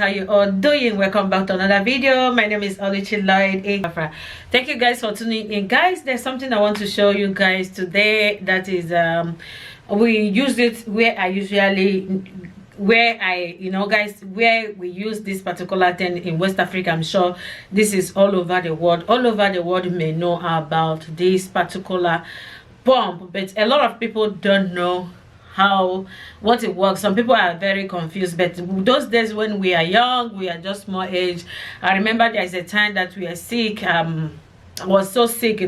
how you all doing? Welcome back to another video. My name is Oluchi Lloyd. Thank you guys for tuning in. Guys, there's something I want to show you guys today. That is we use it where I usually where we use this particular thing in West Africa. I'm sure this is all over the world. All over the world may know about this particular pump, but a lot of people don't know what it works. Some people are very confused, but those days when we are young, we are just small age. I remember there's a time that we are sick. I was so sick,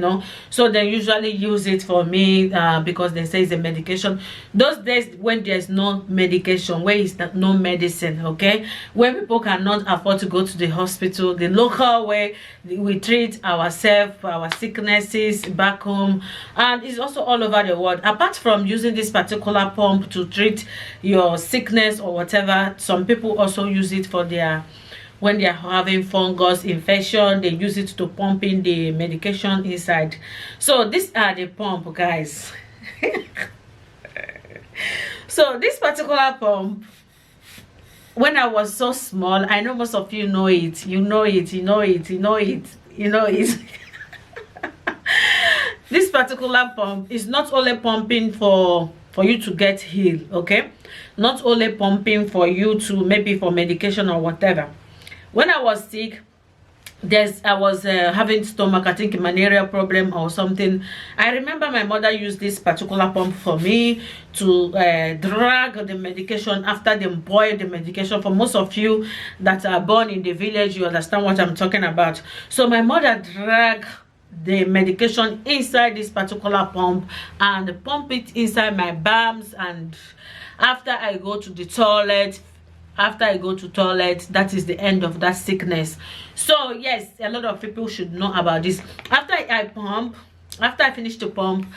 so they usually use it for me because they say it's a medication. Those days when there's no medication, where is that no medicine, okay, when people cannot afford to go to the hospital, the local way we treat ourselves, our sicknesses back home, and it's also all over the world. Apart from using this particular pump to treat your sickness or whatever, some people also use it for their when they are having fungus infection. They use it to pump in the medication inside. So these are the pump, guys. So this particular pump, when I was so small, I know most of you know it. You know it. This particular pump is not only pumping for you to get healed, okay, not only pumping for you to maybe for medication or whatever. When I was sick, I was having stomach, I think malaria problem or something. I remember my mother used this particular pump for me to drag the medication after they boil the medication. For most of you that are born in the village, you understand what I'm talking about. So my mother dragged the medication inside this particular pump and pump it inside my bums, and after I go to the toilet, that is the end of that sickness. So yes, a lot of people should know about this. After I finish the pump,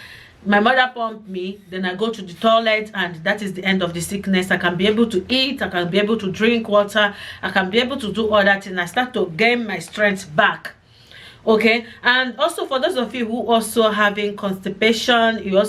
my mother pumped me, then I go to the toilet, and that is the end of the sickness. I can be able to eat, I can be able to drink water, I can be able to do all that, and I start to gain my strength back. Okay, and also for those of you who also having constipation, you are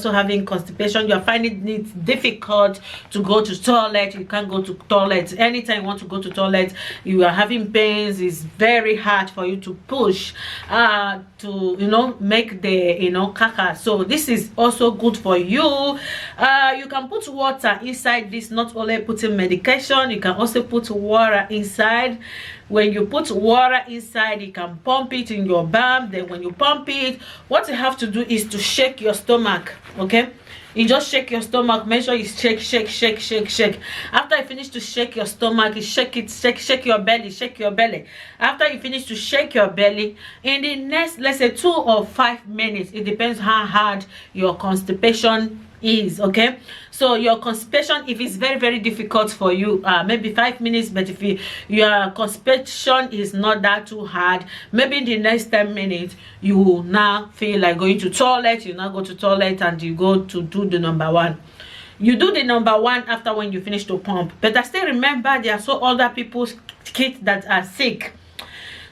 finding it difficult to go to toilet, you can't go to toilet anytime you want to go to toilet, you are having pains, it's very hard for you to push to make the caca. So this is also good for you. You can put water inside this, not only putting medication, you can also put water inside. When you put water inside, you can pump it in your bum. Then when you pump it, what you have to do is to shake your stomach, okay? You just shake your stomach. Make sure you shake. After you finish to shake your stomach, you shake your belly. After you finish to shake your belly, in the next, let's say 2 or 5 minutes, it depends how hard your constipation is, okay? So your constipation, if it's very, very difficult for you, maybe 5 minutes, but if your constipation is not that too hard, maybe in the next 10 minutes you will now feel like going to toilet. You now go to toilet and you go to do the number 1. You do the number 1 after when you finish to pump. But I still remember there are so other people's kids that are sick.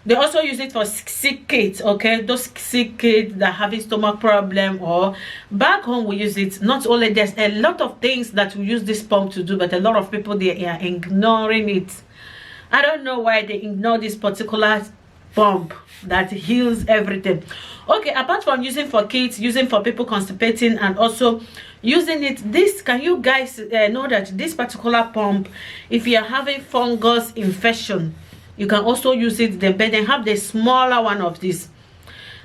They also use it for sick kids, okay? Those sick kids that having stomach problem, or back home we use it. Not only there's a lot of things that we use this pump to do, but a lot of people, they are ignoring it. I don't know why they ignore this particular pump that heals everything. Okay, apart from using for kids, using for people constipating, and also using it, can you guys know that this particular pump, if you are having fungus infection, you can also use it. But then have the smaller one of this.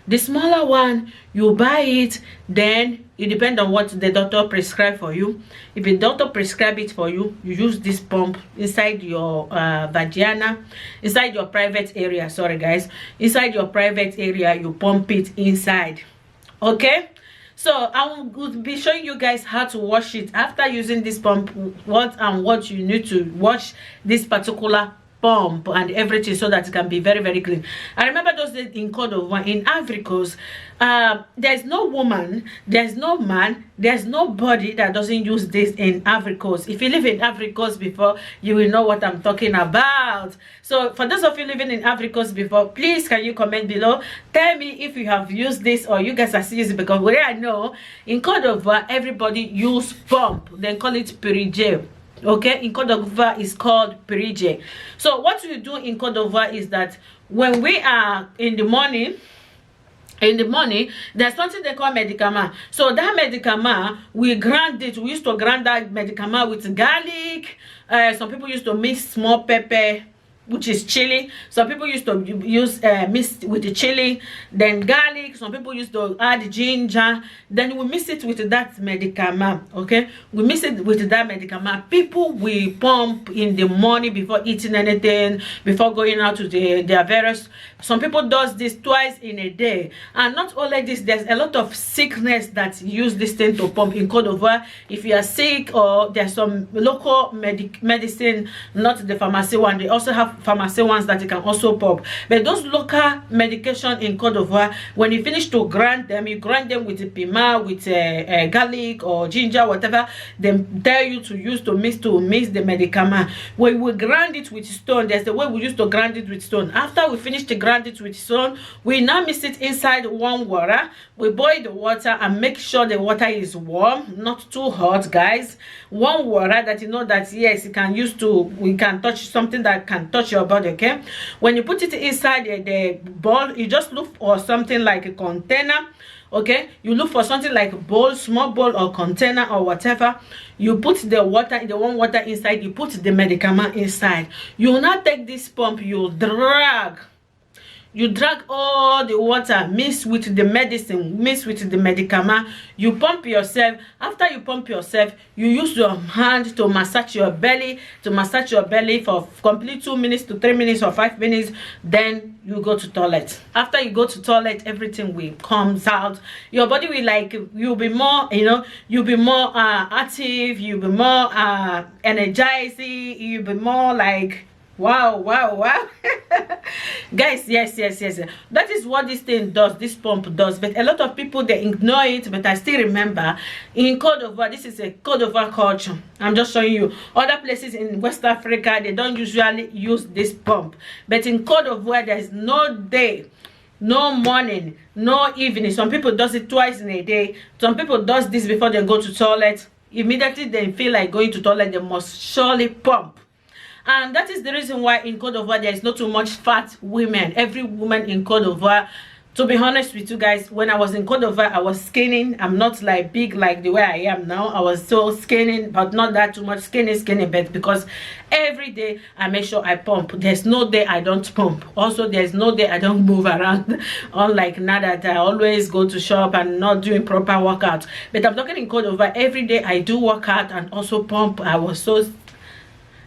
The smaller one, you buy it, then it depends on what the doctor prescribe for you. If the doctor prescribe it for you, you use this pump inside your vagina, inside your private area. Sorry guys, inside your private area, you pump it inside, okay? So I will be showing you guys how to wash it after using this pump, what you need to wash this particular pump and everything, so that it can be very, very clean. I remember those days in Cordova, in Africos, there's no woman, there's no man, there's nobody that doesn't use this in Africos. If you live in Africos before, you will know what I'm talking about. So for those of you living in Africos before, please can you comment below, tell me if you have used this or you guys are still using it, because where I know in Cordova everybody use pump, they call it perigel. Okay, in Cote d'Ivoire is called perige. So what we do in Cote d'Ivoire is that when we are in the morning, there's something they call medicament. So that medicament, we grind it. We used to grind that medicament with garlic. Some people used to mix small pepper, which is chili. Some people used to use mix with the chili, then garlic. Some people used to add ginger. Then we mix it with that medicament. Okay, we mix it with that medicament. People will pump in the morning before eating anything, before going out to their various. Some people does this twice in a day. And not only this, there's a lot of sickness that use this thing to pump in Cote d'Ivoire. If you are sick, or there's some local medicine, not the pharmacy one, they also have pharmacy ones that you can also pump. But those local medication in Cote d'Ivoire, when you finish to grind them, you grind them with piment, with garlic or ginger, whatever they tell you to use to mix the medicament. When we grind it with stone, there's the way we used to grind it with stone. After we finish to grind it with stone, we now mix it inside warm water. We boil the water and make sure the water is warm, not too hot, guys. Warm water that you know that yes, you can use to, we can touch something that can touch your body. Okay, when you put it inside the bowl, you just look for something like a container. Okay, you look for something like a bowl, small bowl or container or whatever. You put the water, the warm water inside. You put the medicament inside. You will not take this pump. You drag all the water, mix with the medicine, mix with the medicament. You pump yourself. After you pump yourself, you use your hand to massage your belly, for complete 2 minutes to 3 minutes or 5 minutes. Then you go to toilet. After you go to toilet, everything will comes out. Your body will, like, you'll be more, you'll be more active, you'll be more energizing, you'll be more like wow guys. Yes, that is what this thing does, this pump does. But a lot of people, they ignore it. But I still remember in Cote d'Ivoire, this is a Cote d'Ivoire culture. I'm just showing you. Other places in West Africa, they don't usually use this pump, but in Cote d'Ivoire, there's no day, no morning, no evening. Some people does it twice in a day. Some people does this before they go to toilet. Immediately they feel like going to toilet, they must surely pump. And that is the reason why in Cote d'Ivoire there is not too much fat women. Every woman in Cote d'Ivoire, to be honest with you guys, when I was in Cote d'Ivoire, I was skinny. I'm not like big like the way I am now. I was so skinny, but not that too much skinny, but because every day I make sure I pump. There's no day I don't pump. Also, there's no day I don't move around. Unlike now that I always go to shop and not doing proper workout. But I'm talking in Cote d'Ivoire, every day I do workout and also pump. I was so...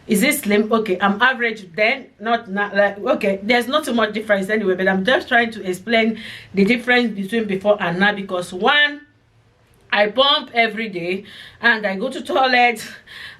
Is it slim? Okay, I'm average then, not like, okay, there's not too much difference anyway, but I'm just trying to explain the difference between before and now. Because one, I pump every day and I go to toilet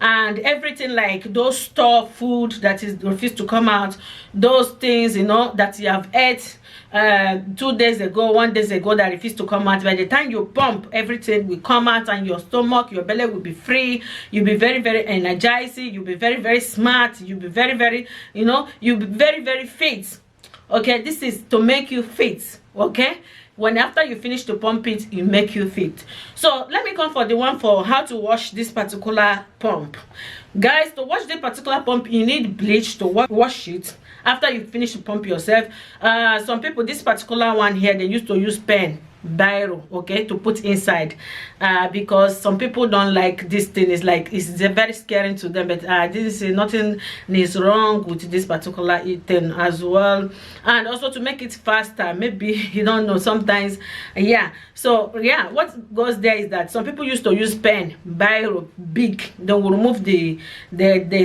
and everything, like those store food that is refused to come out, those things that you have ate 2 days ago, 1 day ago, that refuse to come out. By the time you pump, everything will come out and your stomach, your belly will be free. You'll be very, very energizing. You'll be very, very smart. You'll be very, very, you'll be very, very fit. Okay, this is to make you fit. Okay, when after you finish to pump it, you make you fit. So let me come for the one for how to wash this particular pump. Guys, to wash this particular pump, you need bleach to wash it after you finish to pump yourself. Some people, this particular one here, they used to use pen, biro, okay, to put inside, because some people don't like this thing. It's like it's very scary to them. But this is nothing is wrong with this particular thing as well. And also to make it faster, maybe you don't know sometimes. Yeah, so yeah, what goes there is that some people used to use pen, biro, big. They will remove the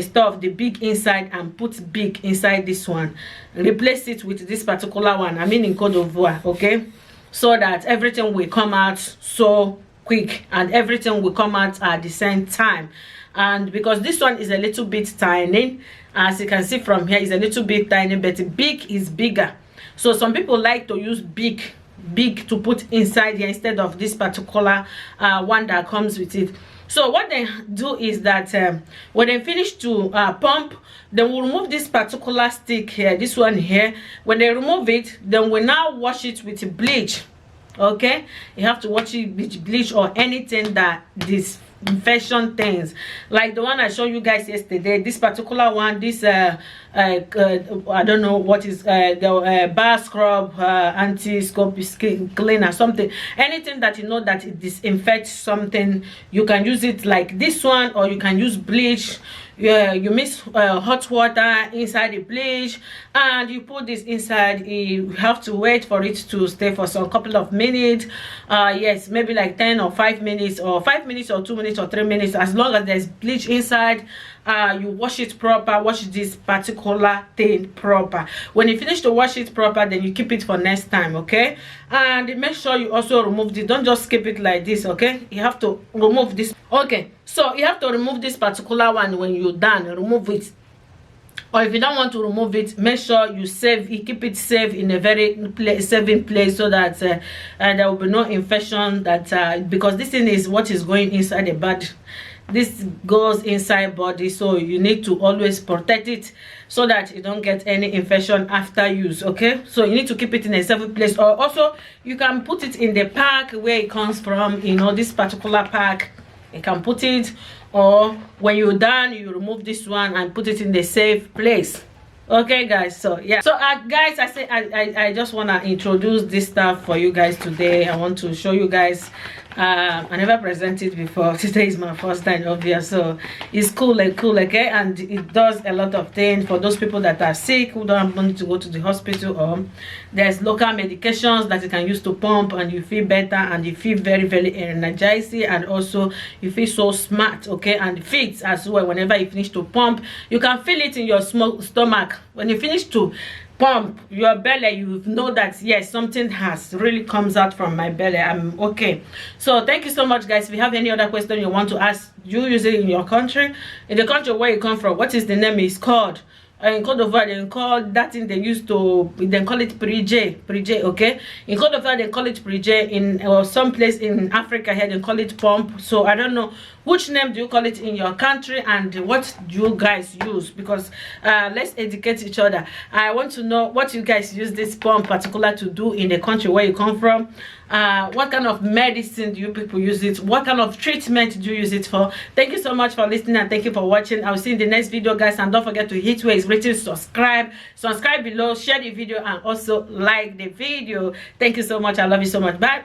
stuff, the big inside, and put big inside this one. Replace it with this particular one, I mean in Cote d'Ivoire, okay, so that everything will come out so quick and everything will come out at the same time. And because this one is a little bit tiny, as you can see from here, is a little bit tiny, but big is bigger. So some people like to use big to put inside here instead of this particular one that comes with it. So what they do is that when they finish to pump, they will remove this particular stick here, this one here. When they remove it, then we now wash it with bleach. Okay, you have to watch it with bleach or anything that this infection things, like the one I showed you guys yesterday. This particular one, this I don't know what is the bar scrub, anti-scope skin cleaner, something, anything that you know that it disinfects something, you can use it like this one, or you can use bleach. Yeah, you mix hot water inside the bleach and you put this inside. You have to wait for it to stay for some couple of minutes, yes, maybe like 10 or 5 minutes, or 5 minutes or 2 minutes or 3 minutes, as long as there's bleach inside. You wash it proper, wash this particular thing proper. When you finish to wash it proper, then you keep it for next time. Okay, and make sure you also remove this. Don't just keep it like this. Okay, you have to remove this. Okay, so you have to remove this particular one. When you're done, remove it. Or if you don't want to remove it, make sure you keep it safe in a very saving place, so that there will be no infection, that because this thing is what is going inside the body. This goes inside body, so you need to always protect it so that you don't get any infection after use. Okay, so you need to keep it in a safe place, or also you can put it in the pack where it comes from. You know, this particular pack, you can put it, or when you're done, you remove this one and put it in the safe place. Okay guys, so yeah, so guys, I just want to introduce this stuff for you guys today. I want to show you guys. I never presented before. Today is my first time, obvious, so it's cool, okay, and it does a lot of things for those people that are sick, who don't have money to go to the hospital. Or there's local medications that you can use to pump, and you feel better, and you feel very, very energizing, and also you feel so smart. Okay, and it fits as well. Whenever you finish to pump, you can feel it in your stomach. When you finish to pump your belly, you know that yes, something has really comes out from my belly. I'm okay. So thank you so much guys. If you have any other question you want to ask, you use it in your country, in the country where you come from. What is the name is called? In Cote d'Ivoire, they call that thing, they used to, they call it prije, okay. In Cote d'Ivoire, they call it prije. In some place in Africa here, they call it pump. So I don't know which name do you call it in your country, and what do you guys use, because let's educate each other. I want to know what you guys use this pump particular to do in the country where you come from. What kind of medicine do you people use it? What kind of treatment do you use it for? Thank you so much for listening, and thank you for watching. I'll see you in the next video guys, and don't forget to hit where it's written subscribe below, share the video, and also like the video. Thank you so much. I love you so much. Bye.